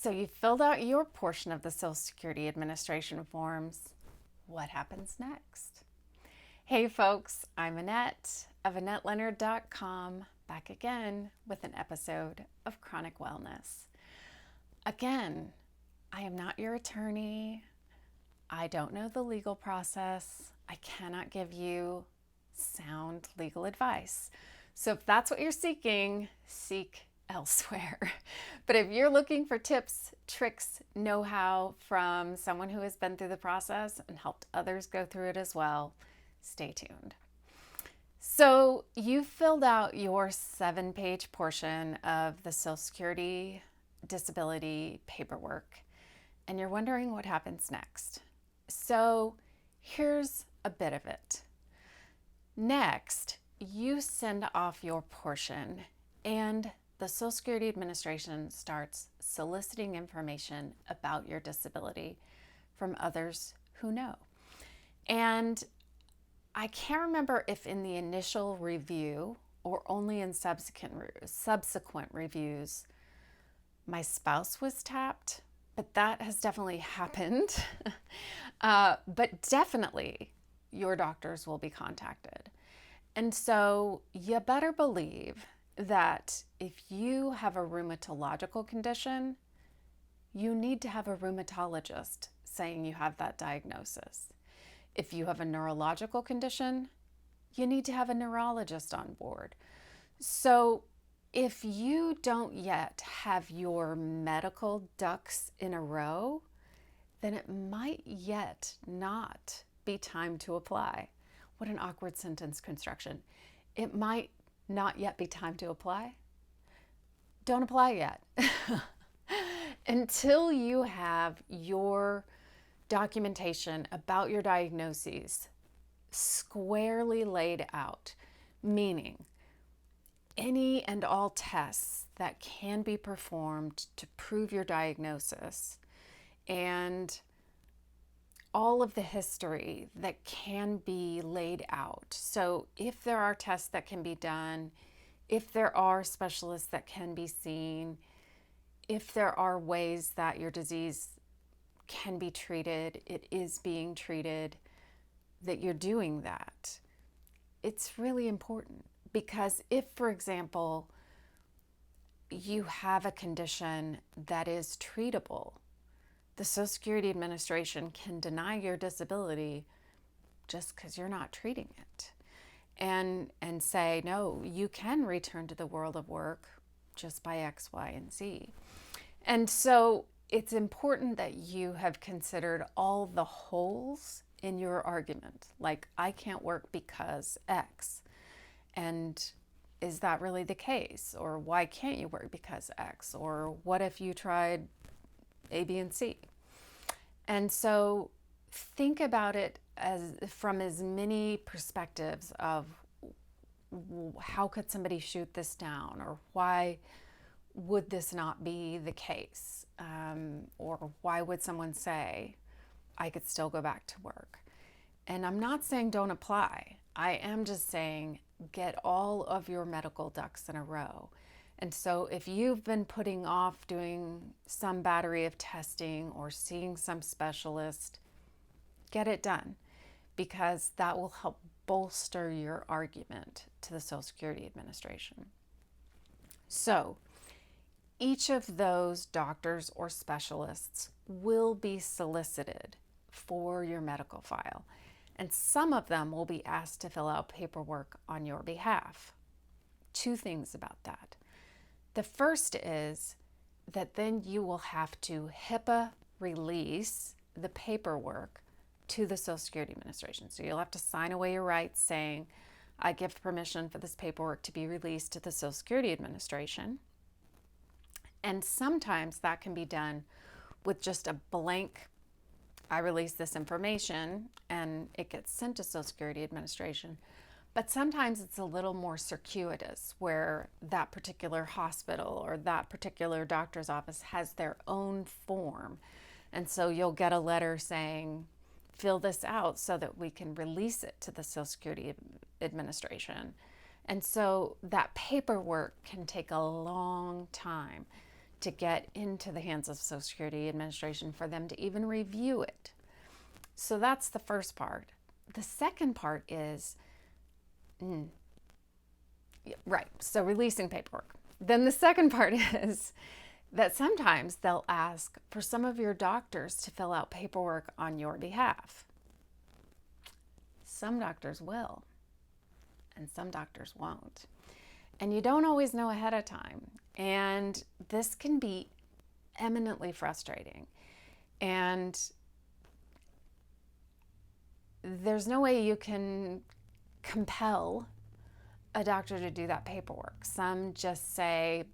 So you filled out your portion of the Social Security Administration forms. What happens next? Hey folks, I'm Annette of AnnetteLeonard.com, back again with an episode of Chronic Wellness. Again, I am not your attorney. I don't know the legal process. I cannot give you sound legal advice. So if that's what you're seeking, seek elsewhere. But if you're looking for tips, tricks, know-how from someone who has been through the process and helped others go through it as well, stay tuned. So you filled out your 7-page portion of the Social Security disability paperwork, and you're wondering what happens next. So here's a bit of it. Next, you send off your portion, and the Social Security Administration starts soliciting information about your disability from others who know. And I can't remember if in the initial review or only in subsequent reviews my spouse was tapped, but that has definitely happened. But definitely your doctors will be contacted. And so you better believe that if you have a rheumatological condition, you need to have a rheumatologist saying you have that diagnosis. If you have a neurological condition, you need to have a neurologist on board. So if you don't yet have your medical ducks in a row, then it might yet not be time to apply. What an awkward sentence construction. It might not yet be time to apply. Don't apply yet. Until you have your documentation about your diagnoses squarely laid out, meaning any and all tests that can be performed to prove your diagnosis and all of the history that can be laid out. So if there are tests that can be done, if there are specialists that can be seen, if there are ways that your disease can be treated, it is being treated, that you're doing that. It's really important because if, for example, you have a condition that is treatable, the Social Security Administration can deny your disability just because you're not treating it and say, no, you can return to the world of work just by X, Y, and Z. And so it's important that you have considered all the holes in your argument, like I can't work because X. And is that really the case? Or why can't you work because X? Or what if you tried A, B, and C? And so think about it as from as many perspectives of how could somebody shoot this down, or why would this not be the case? Or why would someone say, I could still go back to work? And I'm not saying don't apply. I am just saying get all of your medical ducks in a row. And so if you've been putting off doing some battery of testing or seeing some specialist, get it done, because that will help bolster your argument to the Social Security Administration. So each of those doctors or specialists will be solicited for your medical file, and some of them will be asked to fill out paperwork on your behalf. 2 things about that. The first is that then you will have to HIPAA release the paperwork to the Social Security Administration. So you'll have to sign away your rights saying, I give permission for this paperwork to be released to the Social Security Administration. And sometimes that can be done with just a blank, I release this information, and it gets sent to Social Security Administration. But sometimes it's a little more circuitous, where that particular hospital or that particular doctor's office has their own form. And so you'll get a letter saying, fill this out so that we can release it to the Social Security Administration. And so that paperwork can take a long time to get into the hands of Social Security Administration for them to even review it. So that's the first part. The second part is, right, so releasing paperwork. Then the second part is that sometimes they'll ask for some of your doctors to fill out paperwork on your behalf. Some doctors will, and some doctors won't. And you don't always know ahead of time. And this can be eminently frustrating. And there's no way you can compel a doctor to do that paperwork. Some just say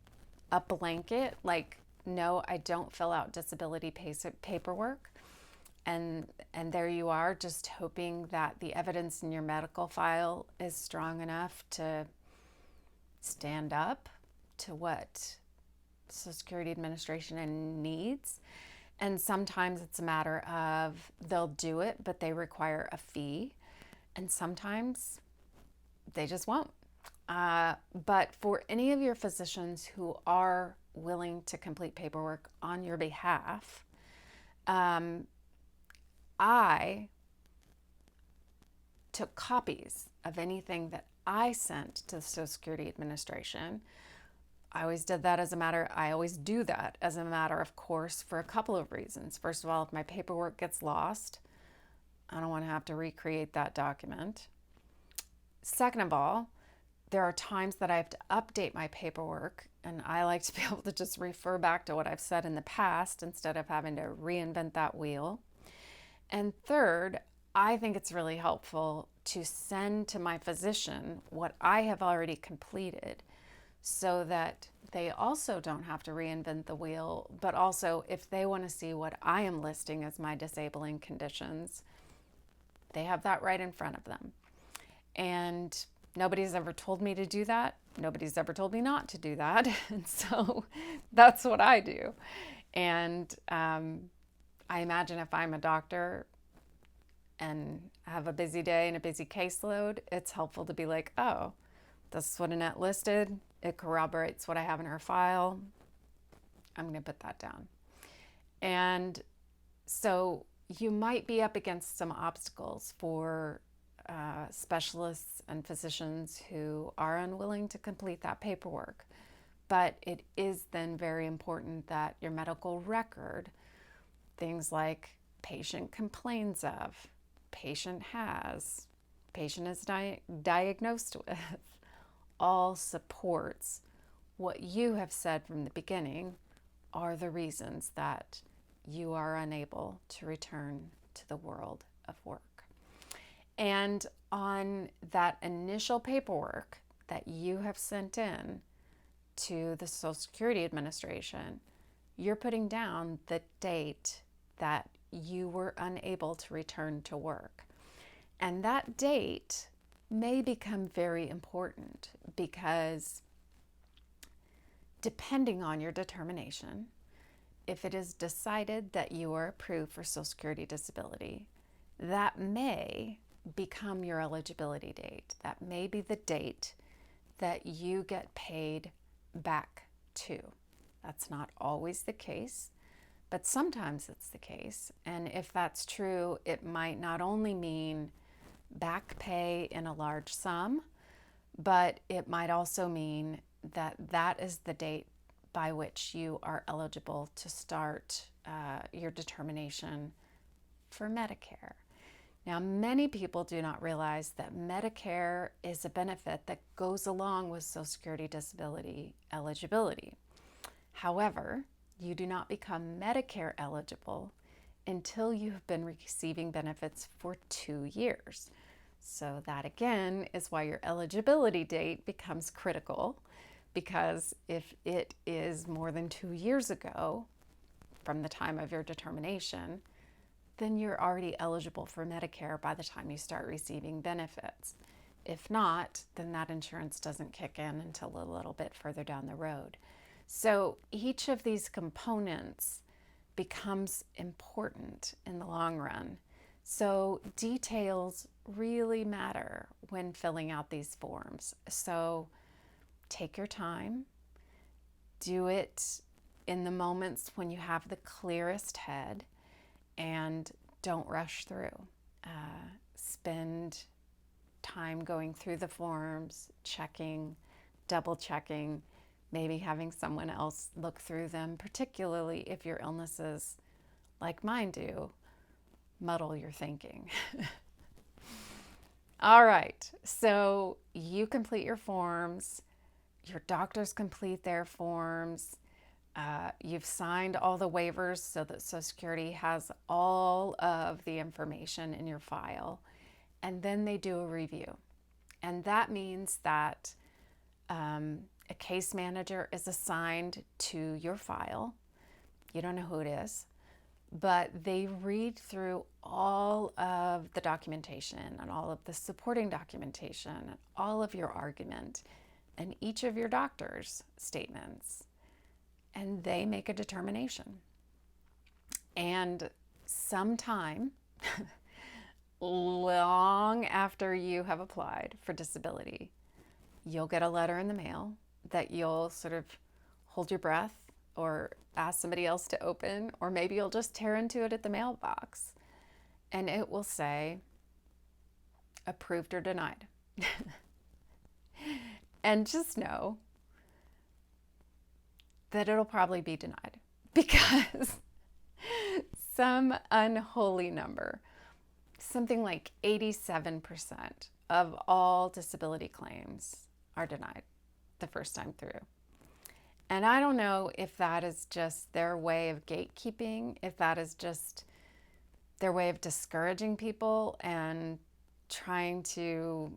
a blanket, like, no, I don't fill out disability paperwork. And there you are, just hoping that the evidence in your medical file is strong enough to stand up to what Social Security Administration needs. And sometimes it's a matter of they'll do it, but they require a fee. And sometimes they just won't. But for any of your physicians who are willing to complete paperwork on your behalf, I took copies of anything that I sent to the Social Security Administration. I always do that as a matter of course, for a couple of reasons. First of all, if my paperwork gets lost, I don't want to have to recreate that document. Second of all, there are times that I have to update my paperwork, and I like to be able to just refer back to what I've said in the past instead of having to reinvent that wheel. And third, I think it's really helpful to send to my physician what I have already completed so that they also don't have to reinvent the wheel, but also if they want to see what I am listing as my disabling conditions, they have that right in front of them. And nobody's ever told me to do that. Nobody's ever told me not to do that. And so that's what I do. And I imagine if I'm a doctor and have a busy day and a busy caseload, it's helpful to be like, oh, this is what Annette listed. It corroborates what I have in her file. I'm going to put that down. And so you might be up against some obstacles for specialists and physicians who are unwilling to complete that paperwork. But it is then very important that your medical record, things like patient complains of, patient has, patient is diagnosed with, all supports what you have said from the beginning are the reasons that you are unable to return to the world of work. And on that initial paperwork that you have sent in to the Social Security Administration, you're putting down the date that you were unable to return to work. And that date may become very important because depending on your determination, if it is decided that you are approved for Social Security disability, that may become your eligibility date. That may be the date that you get paid back to. That's not always the case, but sometimes it's the case. And if that's true, it might not only mean back pay in a large sum, but it might also mean that that is the date by which you are eligible to start your determination for Medicare. Now, many people do not realize that Medicare is a benefit that goes along with Social Security disability eligibility. However, you do not become Medicare eligible until you have been receiving benefits for 2 years. So that again is why your eligibility date becomes critical, because if it is more than 2 years ago from the time of your determination, then you're already eligible for Medicare by the time you start receiving benefits. If not, then that insurance doesn't kick in until a little bit further down the road. So each of these components becomes important in the long run. So details really matter when filling out these forms. So take your time, do it in the moments when you have the clearest head, and don't rush through. Spend time going through the forms, checking, double checking, maybe having someone else look through them, particularly if your illnesses, like mine do, muddle your thinking. All right, so you complete your forms, your doctors complete their forms, you've signed all the waivers so that Social Security has all of the information in your file, and then they do a review. And that means that a case manager is assigned to your file. You don't know who it is, but they read through all of the documentation and all of the supporting documentation and all of your argument and each of your doctor's statements, and they make a determination. And sometime long after you have applied for disability, you'll get a letter in the mail that you'll sort of hold your breath or ask somebody else to open, or maybe you'll just tear into it at the mailbox, and it will say approved or denied. And just know that it'll probably be denied, because some unholy number, something like 87% of all disability claims are denied the first time through. And I don't know if that is just their way of gatekeeping, if that is just their way of discouraging people and trying to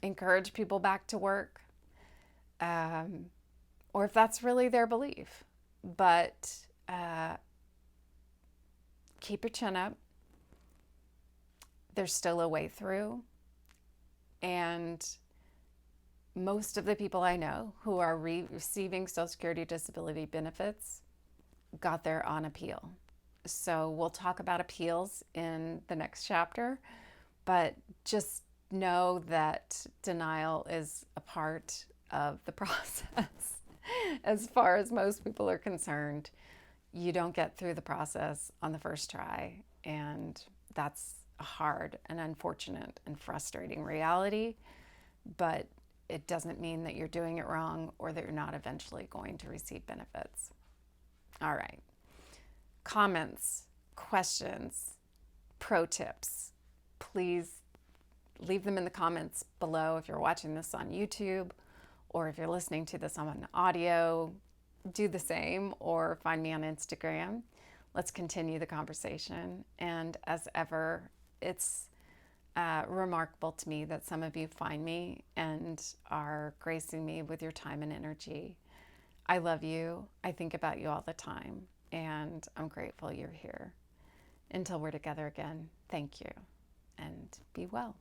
encourage people back to work, or if that's really their belief. But keep your chin up. There's still a way through. And most of the people I know who are receiving Social Security disability benefits got there on appeal. So we'll talk about appeals in the next chapter, but just know that denial is a part of the process. As far as most people are concerned, you don't get through the process on the first try, and that's a hard and unfortunate and frustrating reality, but it doesn't mean that you're doing it wrong or that you're not eventually going to receive benefits. All right. Comments, questions, pro tips, please leave them in the comments below if you're watching this on YouTube, or if you're listening to this on audio, do the same, or find me on Instagram. Let's continue the conversation. And as ever, it's remarkable to me that some of you find me and are gracing me with your time and energy. I love you. I think about you all the time, and I'm grateful you're here. Until we're together again, thank you, and be well.